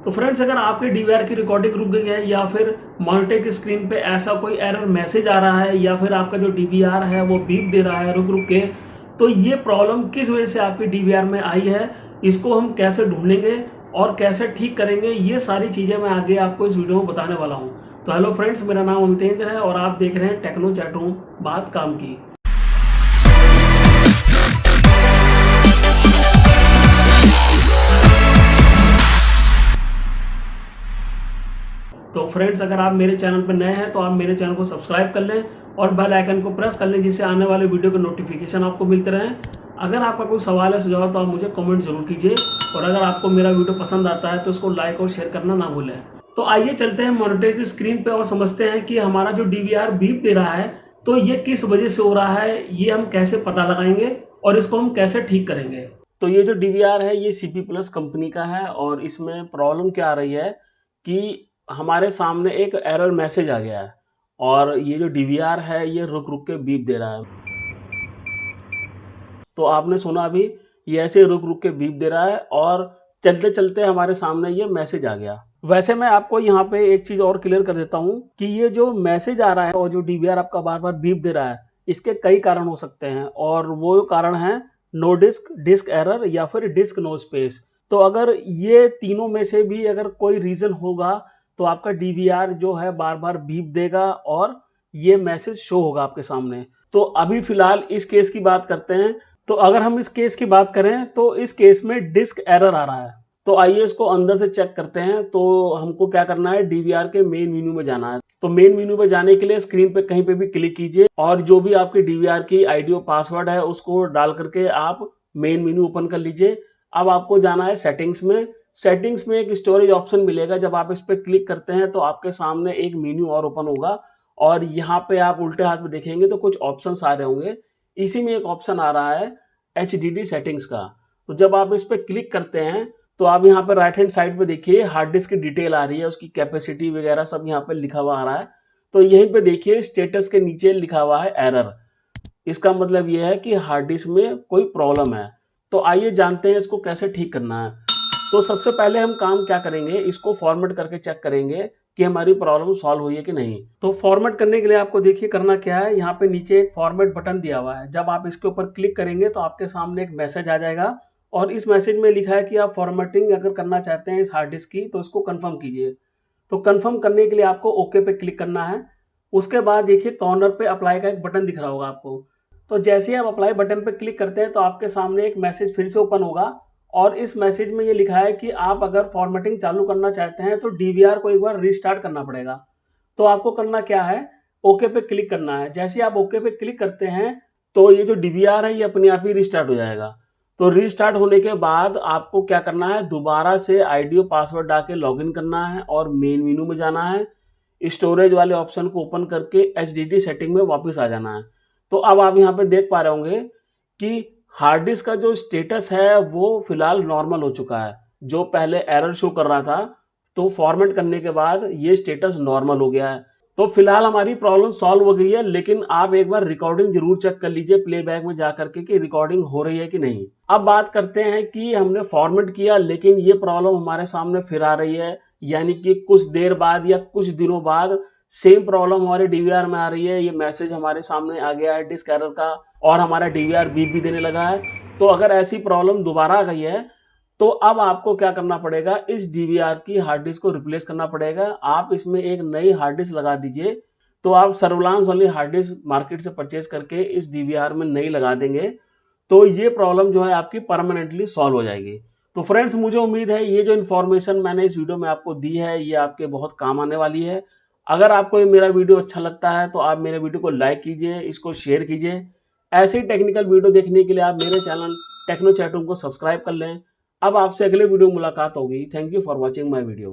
तो फ्रेंड्स, अगर आपके डीवीआर की रिकॉर्डिंग रुक गई है या फिर मॉनिटर की स्क्रीन पे ऐसा कोई एरर मैसेज आ रहा है या फिर आपका जो डीवीआर है वो बीप दे रहा है रुक रुक के, तो ये प्रॉब्लम किस वजह से आपकी डीवीआर में आई है, इसको हम कैसे ढूंढेंगे और कैसे ठीक करेंगे, ये सारी चीज़ें मैं आगे आपको इस वीडियो में बताने वाला हूँ। तो हेलो फ्रेंड्स, मेरा नाम अमितेंद्र है और आप देख रहे हैं टेक्नो चैट रूम, बात काम की। तो फ्रेंड्स, अगर आप मेरे चैनल पर नए हैं तो आप मेरे चैनल को सब्सक्राइब कर लें और बेल आइकन को प्रेस कर लें, जिससे आने वाले वीडियो के नोटिफिकेशन आपको मिलते रहें। अगर आपका कोई सवाल है, सुझाव, तो आप मुझे कमेंट जरूर कीजिए और अगर आपको मेरा वीडियो पसंद आता है तो उसको लाइक और शेयर करना ना भूलें। तो आइए चलते हैं मॉनिटर की स्क्रीन पे और समझते हैं कि हमारा जो डीवीआर बीप दे रहा है तो ये किस वजह से हो रहा है, ये हम कैसे पता लगाएंगे और इसको हम कैसे ठीक करेंगे। तो ये जो डीवीआर है ये सीपी प्लस कंपनी का है और इसमें प्रॉब्लम क्या आ रही है कि हमारे सामने एक एरर मैसेज आ गया है और ये जो डीवीआर है ये रुक रुक के बीप दे रहा है। तो आपने सुना अभी, ये ऐसे रुक रुक के बीप दे रहा है और चलते चलते हमारे सामने ये मैसेज आ गया। वैसे मैं आपको यहाँ पे एक चीज और क्लियर कर देता हूँ कि ये जो मैसेज आ रहा है और जो डीवीआर आपका बार बार बीप दे रहा है, इसके कई कारण हो सकते हैं और वो कारण है नो डिस्क, डिस्क एरर या फिर डिस्क नो स्पेस। तो अगर ये तीनों में से भी अगर कोई रीजन होगा तो आपका डीवीआर जो है बार बार बीप देगा और ये मैसेज शो होगा आपके सामने। तो अभी फिलहाल इस केस की बात करते हैं। तो अगर हम इस केस की बात करें तो इस केस में डिस्क एरर आ रहा है। तो आइए इसको अंदर से चेक करते हैं। तो हमको क्या करना है, डीवीआर के मेन मेन्यू में जाना है। तो मेन मेन्यू में जाने के लिए स्क्रीन पे कहीं पे भी क्लिक कीजिए और जो भी आपकी डीवीआर की आईडी और पासवर्ड है उसको डाल करके आप मेन मेन्यू ओपन कर लीजिए। अब आपको जाना है सेटिंग्स में। सेटिंग्स में एक स्टोरेज ऑप्शन मिलेगा, जब आप इस पर क्लिक करते हैं तो आपके सामने एक मेन्यू और ओपन होगा और यहाँ पे आप उल्टे हाथ में देखेंगे तो कुछ ऑप्शन आ रहे होंगे। इसी में एक ऑप्शन आ रहा है HDD सेटिंग्स का। तो जब आप इस पर क्लिक करते हैं तो आप यहाँ पर राइट हैंड साइड पे देखिए हार्ड डिस्क की डिटेल आ रही है, उसकी कैपेसिटी वगैरह सब यहाँ पे लिखा हुआ आ रहा है। तो यहीं पे देखिए स्टेटस के नीचे लिखा हुआ है एरर। इसका मतलब यह है कि हार्ड डिस्क में कोई प्रॉब्लम है। तो आइए जानते हैं इसको कैसे ठीक करना है। तो सबसे पहले हम काम क्या करेंगे, इसको फॉर्मेट करके चेक करेंगे कि हमारी प्रॉब्लम सॉल्व हुई है कि नहीं। तो फॉर्मेट करने के लिए आपको देखिए करना क्या है, यहाँ पे नीचे एक फॉर्मेट बटन दिया हुआ है। जब आप इसके ऊपर क्लिक करेंगे तो आपके सामने एक मैसेज आ जाएगा और इस मैसेज में लिखा है कि आप फॉर्मेटिंग अगर करना चाहते हैं इस हार्ड डिस्क की तो इसको कंफर्म कीजिए। तो कंफर्म करने के लिए आपको ओके पे क्लिक करना है। उसके बाद देखिए कॉर्नर पे अप्लाई का एक बटन दिख रहा होगा आपको। तो जैसे ही आप अप्लाई बटन पे क्लिक करते हैं तो आपके सामने एक मैसेज फिर से ओपन होगा और इस मैसेज में ये लिखा है कि आप अगर फॉर्मेटिंग चालू करना चाहते हैं तो डीवीआर को एक बार रीस्टार्ट करना पड़ेगा। तो आपको करना क्या है, ओके पे क्लिक करना है। जैसे ही आप ओके पे क्लिक करते हैं तो ये जो डीवीआर है ये अपने आप ही रिस्टार्ट हो जाएगा। तो रिस्टार्ट होने के बाद आपको क्या करना है, दोबारा से आईडी और पासवर्ड डाल के लॉगिन करना है और मेन मेन्यू में जाना है। स्टोरेज वाले ऑप्शन को ओपन करके HDD सेटिंग में वापस आ जाना है। तो अब आप यहाँ पे देख पा रहे होंगे कि हार्ड डिस्क का जो स्टेटस है वो फिलहाल नॉर्मल हो चुका है। जो पहले एरर शो कर रहा था तो फॉर्मेट करने के बाद ये स्टेटस नॉर्मल हो गया है। तो फिलहाल हमारी प्रॉब्लम सॉल्व हो गई है, लेकिन आप एक बार रिकॉर्डिंग जरूर चेक कर लीजिए प्लेबैक में जा करके कि रिकॉर्डिंग हो रही है कि नहीं। अब बात करते हैं कि हमने फॉर्मेट किया लेकिन ये प्रॉब्लम हमारे सामने फिर आ रही है, यानी कि कुछ देर बाद या कुछ दिनों बाद सेम प्रॉब्लम हमारे डीवीआर में आ रही है। ये मैसेज हमारे सामने आ गया है डिस्क एरर का और हमारा डीवीआर बीप भी देने लगा है। तो अगर ऐसी प्रॉब्लम दोबारा आ गई है तो अब आपको क्या करना पड़ेगा, इस डीवीआर की हार्ड डिस्क को रिप्लेस करना पड़ेगा। आप इसमें एक नई हार्ड डिस्क लगा दीजिए। तो आप सर्वलांस वाली हार्ड डिस्क मार्केट से परचेज करके इस डीवीआर में नई लगा देंगे तो ये प्रॉब्लम जो है आपकी परमानेंटली सॉल्व हो जाएगी। तो फ्रेंड्स, मुझे उम्मीद है ये जो इन्फॉर्मेशन मैंने इस वीडियो में आपको दी है ये आपके बहुत काम आने वाली है। अगर आपको ये मेरा वीडियो अच्छा लगता है तो आप मेरे वीडियो को लाइक कीजिए, इसको शेयर कीजिए। ऐसे ही टेक्निकल वीडियो देखने के लिए आप मेरे चैनल टेक्नो चैट रूम को सब्सक्राइब कर लें। अब आपसे अगले वीडियो में मुलाकात होगी। Thank you for watching my video.